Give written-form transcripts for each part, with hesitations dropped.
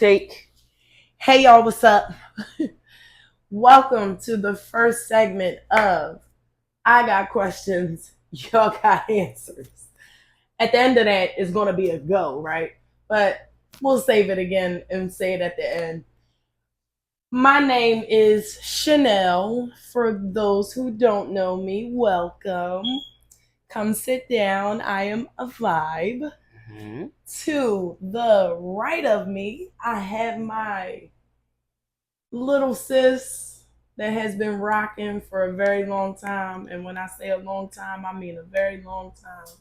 Take. Hey y'all, what's up? Welcome to the first segment of I Got Questions, Y'all Got Answers. At the end of that, it's going to be a go, right? But we'll save it again and say it at the end. My name is Chanel. For those who don't know me, welcome. Come sit down. I am a vibe. Mm-hmm. To the right of me, I have my little sis that has been rocking for a very long time. And when I say a long time, I mean a very long time.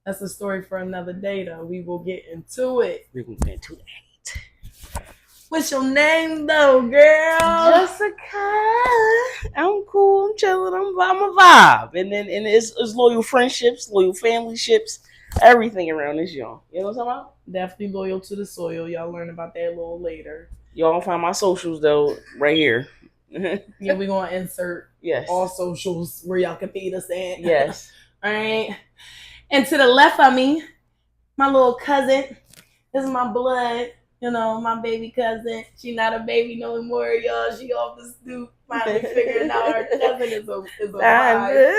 That's a story for another day, though. We will get into it. We can get into it. What's your name, though, girl? Jessica. I'm cool. I'm chilling. I'm a vibe. And it's loyal friendships, loyal family ships, everything around this, y'all. You know what I'm talking about? Definitely loyal to the soil. Y'all learn about that a little later. Y'all find my socials, though, right here. Yeah, we're going to insert all socials where y'all can feed us at. Yes. All right. And to the left of me, my little cousin. This is my blood. You know, my baby cousin. She not a baby no more, y'all. She off the stoop. Finally figuring out her cousin is a vibe.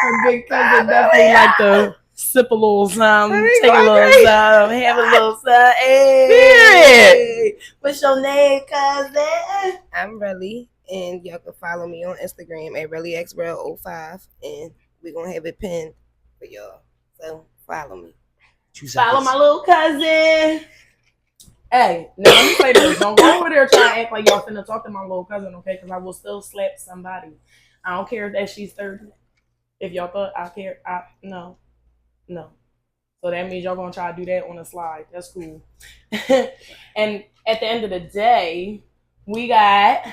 Her big cousin definitely like to sip a little something, take a little something, have a little something. Hey, what's your name, cousin? I'm Relly, and y'all can follow me on Instagram at RellyXRel05, and we're going to have it pinned for y'all. So follow me. Follow my little cousin. Hey, now let me say this. Don't go over there trying to act like y'all finna talk to my little cousin, okay? Because I will still slap somebody. I don't care that she's 30. If y'all thought I care, no. So that means y'all gonna try to do that on a slide. That's cool. And at the end of the day, we got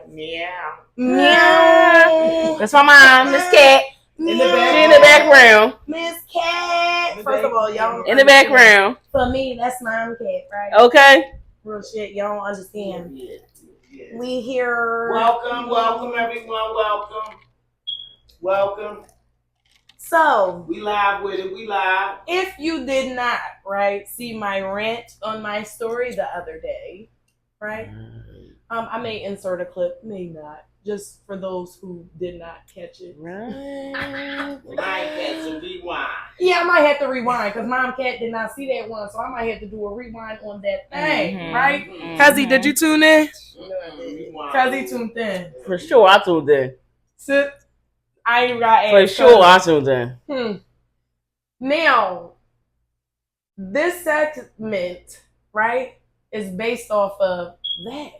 meow. Meow. That's my mom, Miss Cat. In the background. Miss Cat. First of all, y'all in the background. For me, that's Mom Cat, right? Okay. Real shit, y'all don't understand. Yeah. We here. Welcome everyone. Welcome. So we live with it. We live. If you did not, right, see my rant on my story the other day, right? I may insert a clip, may not. Just for those who did not catch it. Right. Might have to rewind. Yeah, I might have to rewind because Mom Cat did not see that one, so I might have to do a rewind on that thing, right? Cuzzy, did you tune in? Cuzzy tuned in. For sure, I tuned in. Sit. I ain't got for sure, I tuned in. Now, this segment, right, is based off of that.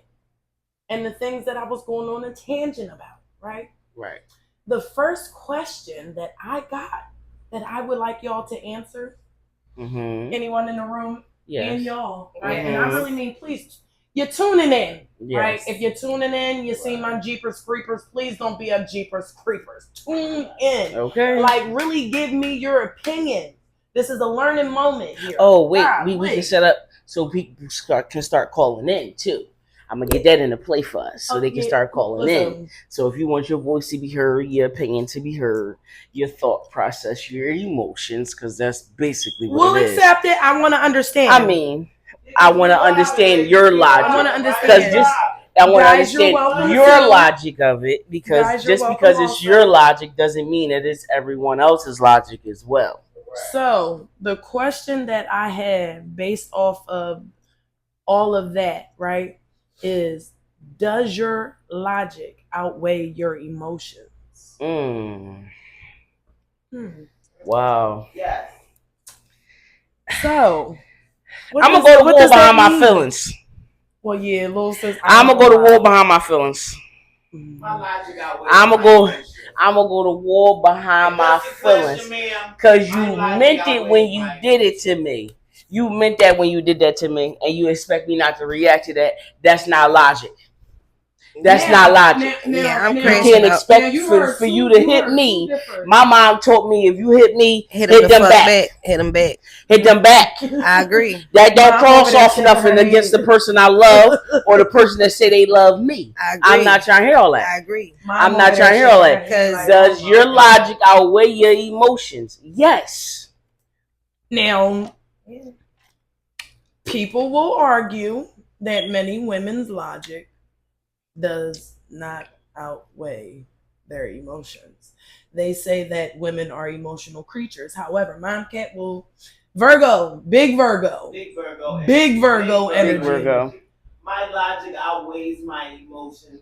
And the things that I was going on a tangent about, right? Right. The first question that I got that I would like y'all to answer, anyone in the room, and y'all, right? And I really mean, please, you're tuning in, right? If you're tuning in, you see my Jeepers Creepers, please don't be a Jeepers Creepers. Tune in. Okay. Like, really give me your opinion. This is a learning moment here. Oh, wait, we can set up so people can start calling in, too. I'm going to get that into play for us so they can start calling in. So if you want your voice to be heard, your opinion to be heard, your thought process, your emotions, because that's basically what it is. We'll accept it. I want to understand. I mean, I want to understand your logic. I want to understand. I want to understand your logic of it, because just because it's your logic doesn't mean that it's everyone else's logic as well. So the question that I have based off of all of that, right, is, does your logic outweigh your emotions? Wow. Yes. So I'm gonna go to war behind my feelings. Well, yeah, little sis. I'm gonna go to war behind my feelings. My logic outweighs. I'm gonna go to war behind my feelings, because you meant it when you did it to me. You meant that when you did that to me, and you expect me not to react to that. That's not logic. That's not logic. I'm crazy. You can't expect for you to hit me. My mom taught me, if you hit me, hit them back. Hit them back. Hit them back. I agree. That don't cross off nothing against the person I love or the person that say they love me. I agree. I'm not trying to hear all that. I agree. I'm not trying to hear all that. Does your logic outweigh your emotions? Yes. Now, people will argue that many women's logic does not outweigh their emotions. They say that women are emotional creatures. However, Mom Cat will big Virgo Big Virgo. energy. Big Virgo. My logic outweighs my emotions.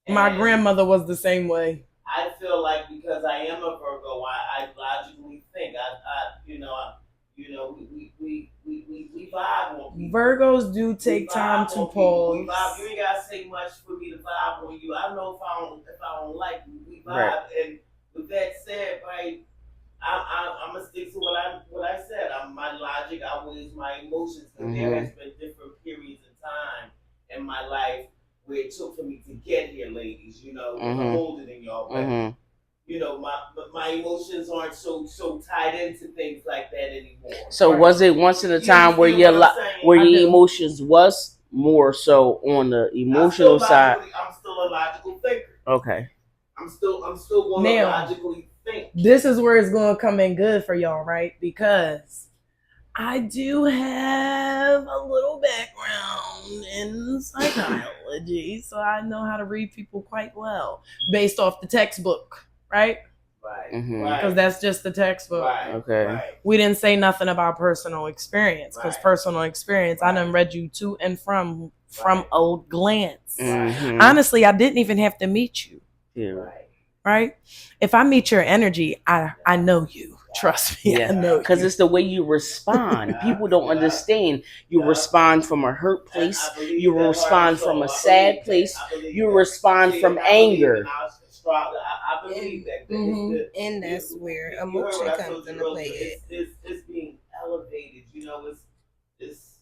My And grandmother was the same way. I feel like because I am a Virgo, I logically think. We vibe on people. Virgos do We take vibe time on to people. We pause. vibe. You ain't gotta say much for me to vibe on you. I know if I don't like you, we vibe. Right. And with that said, right, I'm gonna stick to what I said. My logic outweighs my emotions because there has been different periods of time in my life where it took for me to get here, ladies. You know, 'cause I'm older than y'all, but you know, my emotions aren't so tied into things like that anymore. So was it once in a time where your emotions was more so on the emotional side? I'm still a logical thinker. Okay. I'm still going to logically think. This is where it's going to come in good for y'all, right? Because I do have a little background in psychology, so I know how to read people quite well based off the textbook, right? Right. Because that's just the textbook. Right. Okay. Right. We didn't say nothing about personal experience because personal experience, I done read you to and from old glance. Honestly, I didn't even have to meet you. Yeah. Right? If I meet your energy, I know you. Trust me, I know. Because it's the way you respond. People don't understand. You respond from a hurt place. You respond from a sad place. You respond from anger. I believe that. And that's where emotion comes into play. It's being elevated. You know, it's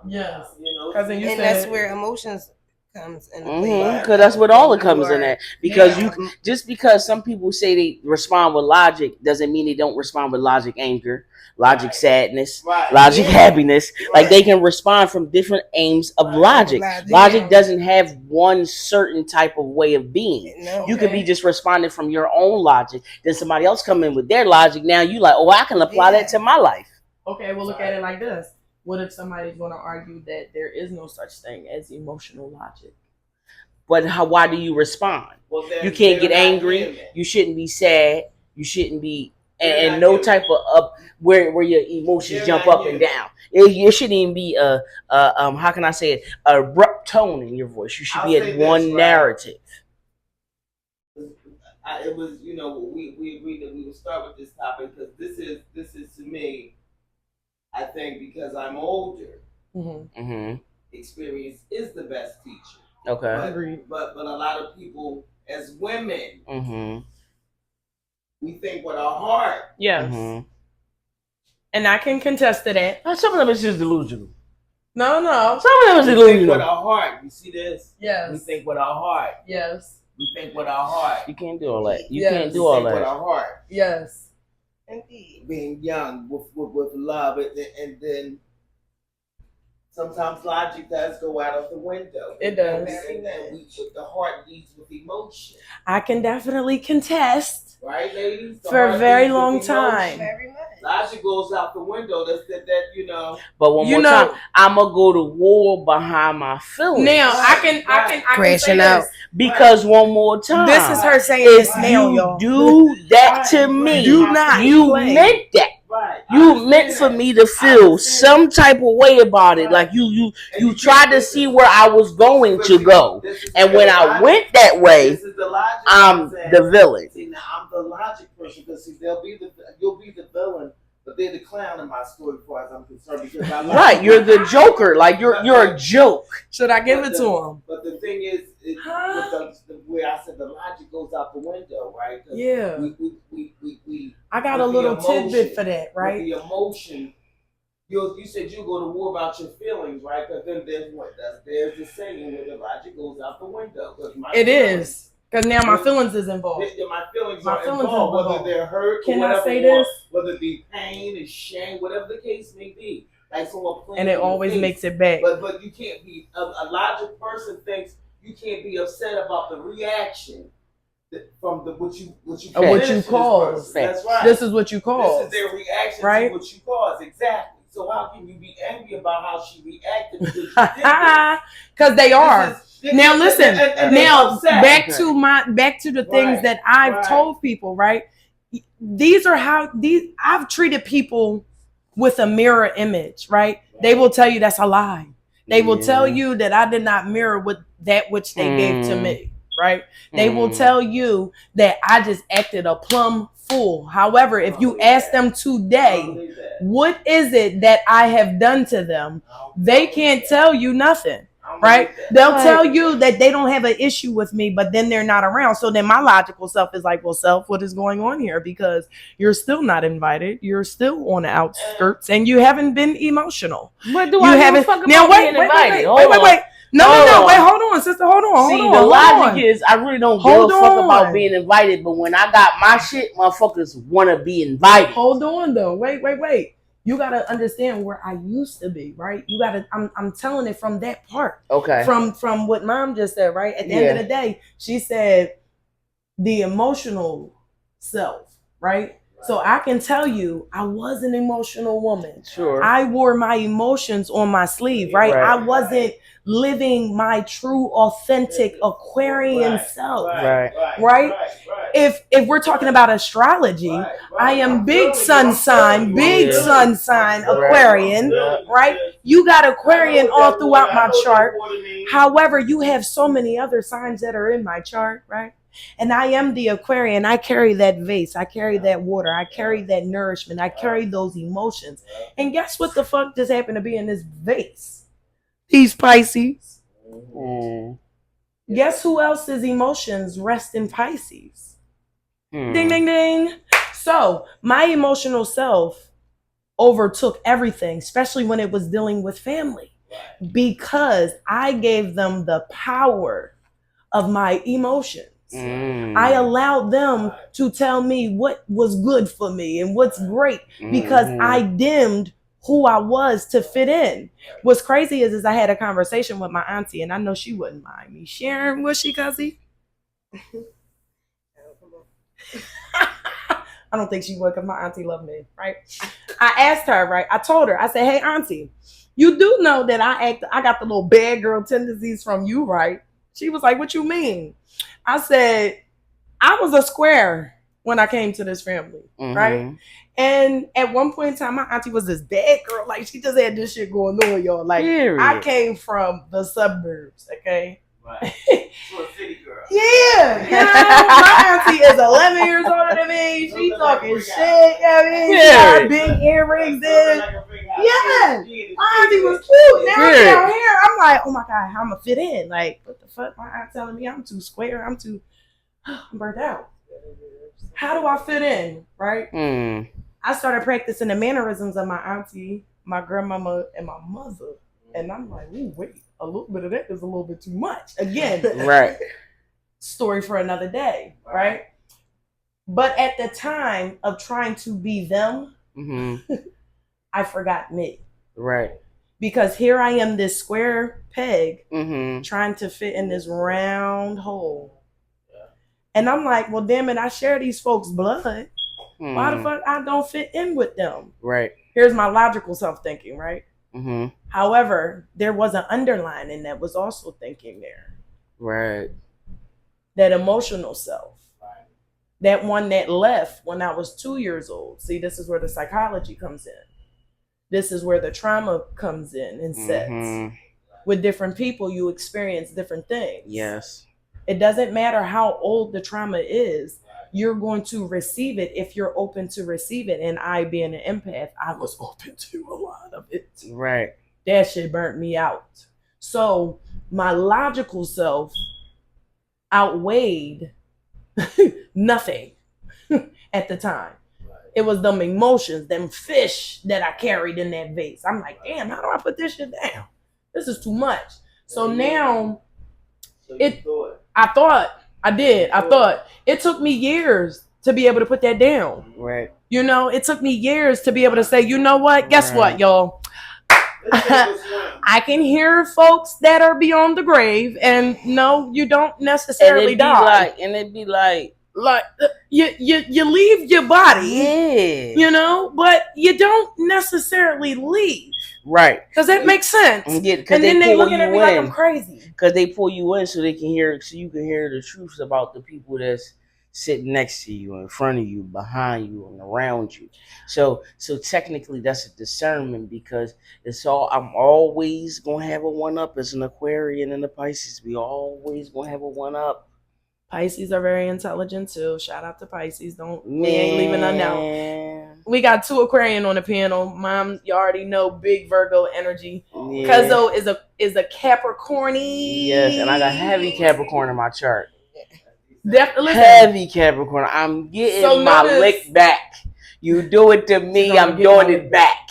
yes. You know, and that's where emotions comes into play. Because that's what all it comes in at. Because just because some people say they respond with logic doesn't mean they don't respond with logic anger, logic sadness, logic happiness. Like they can respond from different aims of logic. Logic doesn't have one certain type of way of being. You could be just responding from your own logic. Then somebody else come in with their logic. Now you like, oh, I can apply that to my life. Okay, well look at it like this. What if somebody's going to argue that there is no such thing as emotional logic? But why do you respond? Well, you can't get angry. You shouldn't be sad. You shouldn't be and no type of up where your emotions jump up and down. It shouldn't even be how can I say it, a abrupt tone in your voice. You should be at one narrative. It was, you know, we agreed that we would start with this topic because this is to me, I think because I'm older, experience is the best teacher. Okay. But a lot of people as women, we think with our heart. Yes. And I can contest to that. Some of them is just delusional. No. Some of them is delusional. We think with our heart. You see this? Yes. We think with our heart. Yes. We think with our heart. You can't do all that. You can't do all that. With our heart. Yes. Indeed. Being young with love, and then sometimes logic does go out of the window. It does. And the heart leads with emotion. I can definitely contest. Right, ladies? For a very long time. Very much. Logic goes out the window. That you know. But one more time, I'm gonna go to war behind my feelings. Now I can crashing out because one more time. This is her saying this now, y'all. Do that to me. Do not. You meant that. Right. You meant for me to feel some type of way about it. Like you tried to see where I was going to go. And when I went that way, I'm the villain. See, now I'm the logic person because you'll be the villain, but they're the clown in my story as far as I'm concerned. Because you're the Joker. Like you're a joke. Should I give it to him? But the thing is, where I said the logic goes out the window, right? Yeah. We I got a little tidbit for that, right? With the emotion, you said you go to war about your feelings, right? Because then there's the saying where the logic goes out the window. It is. Because now my feelings is involved. My feelings are involved, whether they're hurt, can I say this? Whether it be pain and shame, whatever the case may be. Like someone playing, and it always makes it bad. But you can't be a logic person thinks you can't be upset about the reaction from what you cause. That's right. This is what you cause. This is their reaction right? to what you cause. Exactly. So how can you be angry about how she reacted? Because you did this? Because they are. Now listen. And Now upset. back to the things Right, that I've right. told people. Right. These are how I've treated people with a mirror image. Right. They will tell you that's a lie. They will tell you that I did not mirror with that which they gave to me. Right. They will tell you that I just acted a plumb fool. However, if you ask them today, what is it that I have done to them? They can't tell you nothing. Right? They'll tell you that they don't have an issue with me, but then they're not around. So then my logical self is like, well, self, what is going on here? Because you're still not invited. You're still on the outskirts and you haven't been emotional. What do You I give a haven't. fuck Now about wait, being wait, invited? wait, Hold wait, wait, on. wait. No, wait, hold on, sister, hold on. See, hold the on, logic is I really don't give a Hold fuck about on. being invited, but when I got my shit, motherfuckers want to be invited. Hold on though. Wait. You gotta understand where I used to be, right? You gotta. I'm telling it from that part. Okay. From what Mom just said, right? At the end of the day, she said the emotional self, right? So I can tell you, I was an emotional woman. Sure. I wore my emotions on my sleeve, right? I wasn't living my true, authentic Aquarian self. Right? If we're talking about astrology, I am big sun sign, Aquarian, right? You got Aquarian all throughout my chart. However, you have so many other signs that are in my chart, right? And I am the Aquarian. I carry that vase. I carry that water. I carry that nourishment. I carry those emotions. And guess what the fuck just happened to be in this vase? These Pisces. Guess who else's emotions rest in Pisces? Ding, ding, ding. So my emotional self overtook everything, especially when it was dealing with family, because I gave them the power of my emotions. I allowed them to tell me what was good for me and what's great because I dimmed who I was to fit in. What's crazy is I had a conversation with my auntie, and I know she wouldn't mind me sharing. Was she, Cuzzy? I don't think she would because my auntie loved me, right? I asked her, right? I told her, I said, hey, auntie, you do know that I got the little bad girl tendencies from you, right? She was like, what you mean? I said, I was a square when I came to this family, right? And at one point in time, my auntie was this bad girl. Like, she just had this shit going on, y'all. Like, I came from the suburbs, okay? Right. So a city girl. Yeah. You know, my auntie is 11 years older than me. She talking shit. I mean, she got big earrings in. Yeah. My auntie was cute. Now I'm down here. I'm like, oh my God, how I'm going to fit in? Like, what the fuck? My aunt telling me I'm too square. I'm burnt out. How do I fit in? Right? I started practicing the mannerisms of my auntie, my grandmama, and my mother. And I'm like, ooh, wait, a little bit of that is a little bit too much. Again, right. Story for another day, right? But at the time of trying to be them, I forgot me. Right. Because here I am, this square peg, trying to fit in this round hole. And I'm like, well, damn it, I share these folks' blood. Why the fuck I don't fit in with them? Right. Here's my logical self thinking, right? However, there was an underlining that was also thinking there. Right. That emotional self. Right. That one that left when I was 2 years old. See, this is where the psychology comes in. This is where the trauma comes in and sets. With different people, you experience different things. Yes. It doesn't matter how old the trauma is. You're going to receive it if you're open to receive it. And I, being an empath, I was open to a lot of it. Right. That shit burnt me out. So my logical self outweighed nothing at the time. It was them emotions, them fish that I carried in that vase. I'm like, damn, how do I put this shit down? This is too much. So now, I thought it took me years to be able to put that down. Right. You know, it took me years to be able to say, you know what? Guess what, y'all? I can hear folks that are beyond the grave, and no, you don't necessarily die. And it'd be like, Like you leave your body, Yeah. you know, but you don't necessarily leave. Right. Because that makes sense. Yeah, And then they looking at me like I'm crazy. Because they pull you in so they can hear, so you can hear the truths about the people that's sitting next to you, in front of you, behind you, and around you. So technically that's a discernment, because it's all, I'm always gonna have a one up as an Aquarian and a Pisces. We always gonna have a one up. Pisces are very intelligent too. Shout out to Pisces. We ain't leaving none out. We got 2 Aquarian on the panel. Mom, you already know, big Virgo energy. Yeah. Cuzzo is a Capricorny. Yes, and I got heavy Capricorn in my chart. Definitely. Heavy Capricorn. I'm getting my lick back. You do it to me, I'm doing it back.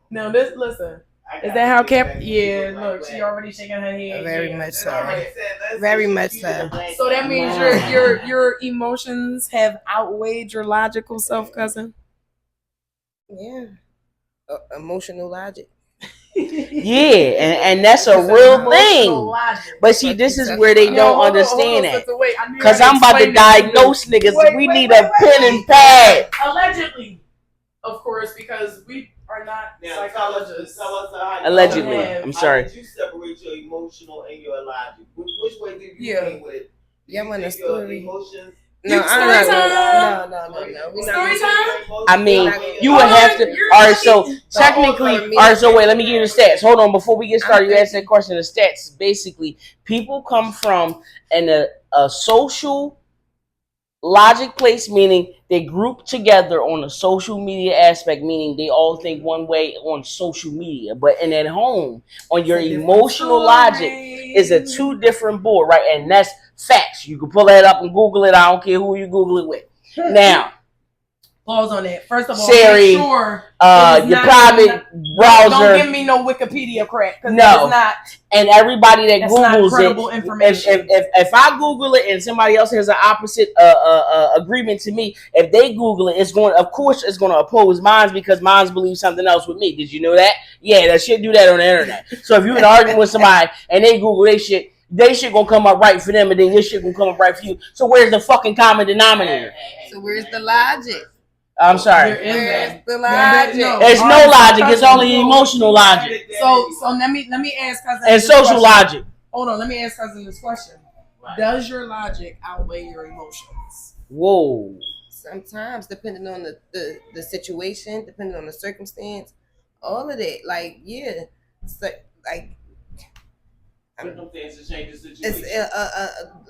Now listen. Is that how Yeah, look, she already shaking her head. Very much so. Very much so. So that means your emotions have outweighed your logical self, cousin? Yeah. Emotional logic. Yeah, and that's a real thing. But see, this is where they don't understand it. Because I'm about to diagnose niggas. We need a pen and pad. Allegedly. Of course, because we are not psychologists. Tell us how Allegedly. I'm sorry. How did you separate your emotional and your logic? Which way did you came with it? Yeah, when the your story. emotions. No, story time. No. Story time. I mean, you would have to. All right, so technically, all right, so wait, let me give you the stats. Hold on, before we get started, you asked that question. The stats, basically, people come from a social logic place, meaning they group together on a social media aspect, meaning they all think one way on social media, but in at home, on your emotional logic is a 2 different board, right? And that's facts. You can pull that up and Google it. I don't care who you Google it with. Now, pause on that. First of all, Siri, make sure your private browser. Don't give me no Wikipedia crap. No, it's not. And everybody that Googles it, if I Google it and somebody else has an opposite agreement to me, if they Google it, it's going. Of course, it's going to oppose mine because mine believes something else with me. Did you know that? Yeah, that shit do that on the internet. So if you're in arguing with somebody and they Google they shit gonna come up right for them, and then your shit gonna come up right for you. So where's the fucking common denominator? So where's the logic? I'm sorry. Where's the logic? There's no logic. It's only emotional logic. So let me ask cousin. And social logic. Hold on. Let me ask cousin this question. Does your logic outweigh your emotions? Whoa. Sometimes, depending on the situation, depending on the circumstance, all of that. Like, yeah, so, like. Circumstances change the situation.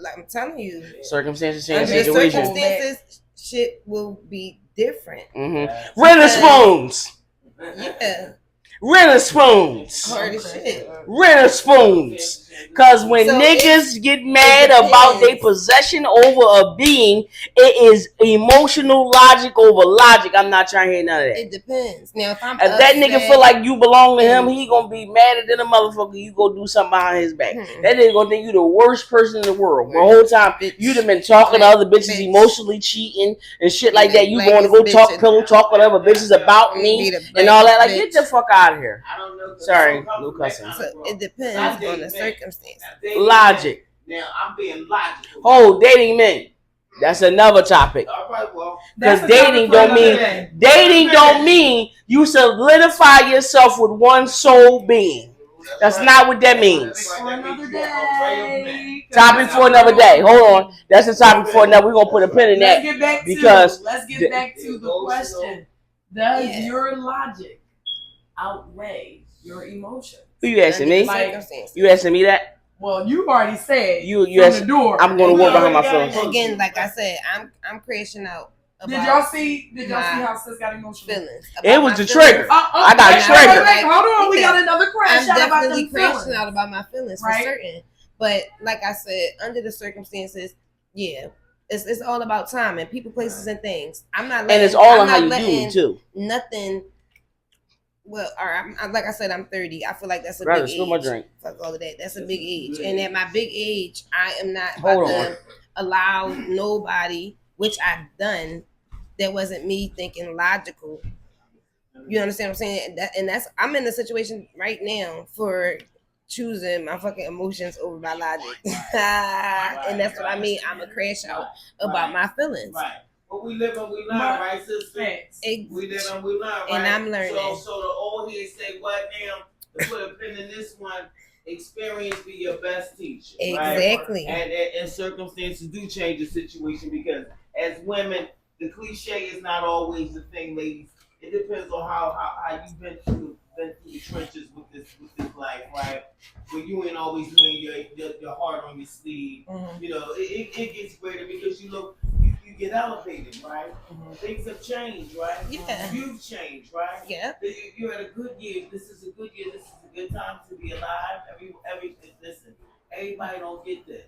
Like I'm telling you, circumstances change the the situation. Circumstances, shit will be different. Mm-hmm. Renner spoons. Yeah. Renner spoons. Hard as shit. Renner spoons. Cause when niggas get mad about their possession over a being, it is emotional logic over logic. I'm not trying to hear none of that. It depends. Now, if that nigga feel like you belong to him, he gonna be madder than a motherfucker. You go do something behind his back. That nigga gonna think you the worst person in the world. The whole time you done been talking to other bitches, emotionally cheating and shit like that. You going to go talk pillow talk with other bitches about me and all that. Like, get the fuck out of here. I don't know. Sorry, no cussing. So it depends on the circumstance. Logic. Now I'm being logical. Oh, dating men. That's another topic. All right, well, because dating don't mean you solidify yourself with one sole being. That's not what that means. Topic for another day. Hold on. That's a topic for another. We're gonna put a pin in that. Let's get back to the question. Does your logic outweigh your emotions? Who you asking me? You asking me that? Well, you already said you asked, the door. I'm going to work behind my feelings. Again, like I said, I'm crashing out. Did y'all see how sis got emotional? Feelings. It was the trigger. I got triggered. Hold on, we got another crash out about them feelings. I'm definitely crashing out about my feelings for certain. But like I said, under the circumstances, yeah. It's all about time and people, places, and things. I'm not letting, and it's all on how you do it too. Nothing. Well, all right. Like I said, I'm 30. I feel like that's a big age. My drink. Fuck all of that. That's a big age. And at my big age, I am not about to allow nobody, which I've done, that wasn't me thinking logical. You understand what I'm saying? I'm in a situation right now for choosing my fucking emotions over my logic. And that's what I mean. I'm a crash out about my feelings. Right. But we live and we learn, right, sister? We live and we learn, right? And I'm learning. So the old heads say, what now? To put a pin in this one, experience be your best teacher. Exactly. Right? And circumstances do change the situation because as women, the cliche is not always the thing, ladies. It depends on how you've been through the trenches with this life, right? Where you ain't always doing your heart on your sleeve. Mm-hmm. You know, it gets greater because you get elevated, right? Mm-hmm. Things have changed, right? Yeah. You've changed, right? Yeah. You're at a good year. This is a good year. This is a good time to be alive. Listen, everybody don't get this.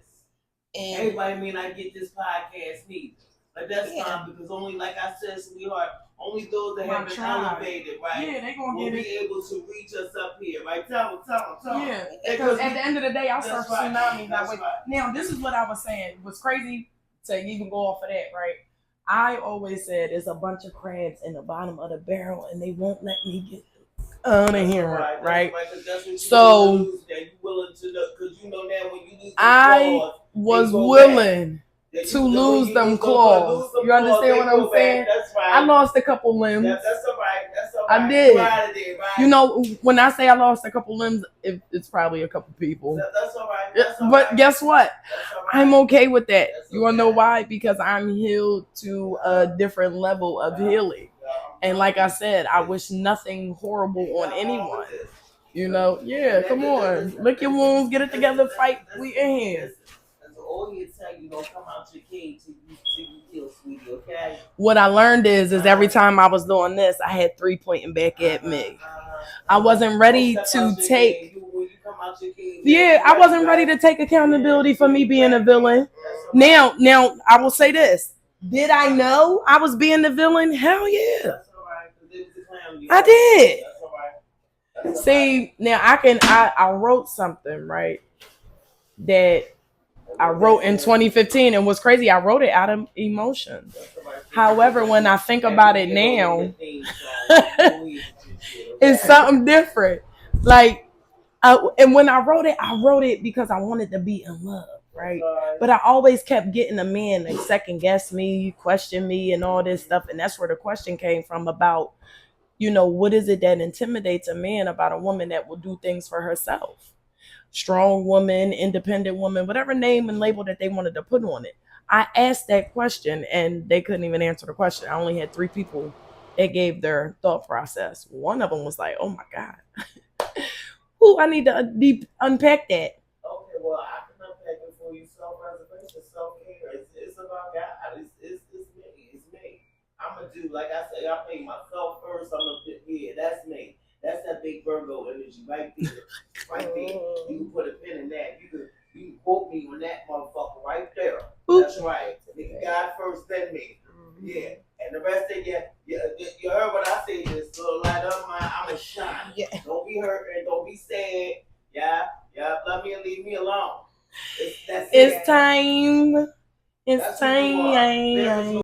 And everybody may not get this podcast neither. But that's fine because only, like I said, sweetheart, only those that have been elevated, right? Yeah, they gonna will get be able to reach us up here, right? Tell them. Yeah, because at the end of the day, I surf tsunamis that way. Right. Now, this is what I was saying. What's crazy to even go off of that, right? I always said there's a bunch of crabs in the bottom of the barrel, and they won't let me get out of here, right? So you willing to know, because you know now when you lose I was willing to lose them claws. You understand what I'm saying? That's right. I lost a couple limbs. That's all right. I did. Right. You know, when I say I lost a couple limbs, it's probably a couple people. That's all right. But guess what? I'm okay with that. You want to know okay. why? Because I'm healed to a different level of healing. And like I said, I wish nothing horrible on anyone. You know? Yeah, come on. Lick your wounds, get it together, fight. We in here. All you tell you don't come out your cage till you heal, sweetie, okay? What I learned is every time I was doing this, I had 3 pointing back at me. I wasn't ready to take. Yeah, I wasn't ready to take accountability for me being a villain. Now, I will say this: did I know I was being the villain? Hell yeah, I did. See, now I wrote something right that I wrote in 2015, and what's crazy, I wrote it out of emotion. However, when I think about it now, it's something different. Like, and when I wrote it because I wanted to be in love, right? But I always kept getting a man to second guess me, question me, and all this stuff. And that's where the question came from about, you know, what is it that intimidates a man about a woman that will do things for herself? Strong woman, independent woman, whatever name and label that they wanted to put on it. I asked that question and they couldn't even answer the question. I only had 3 people that gave their thought process. One of them was like, oh my God. Ooh, I need to unpack that. Okay, well, I can unpack it for you. Self-preservation, self-care. It's about God. It's me. I'm going to do, like I say, I pay myself first. I'm going to put, that's me. That's that big Virgo energy right there. Right there. You can put a pin in that. You can quote me on that motherfucker right there. That's right. God first, then me. Yeah. And the rest of you heard what I said. This little light up mine, I'm a shine. Yeah. Don't be hurt and don't be sad. Yeah. Love me and leave me alone. It's time. It's time.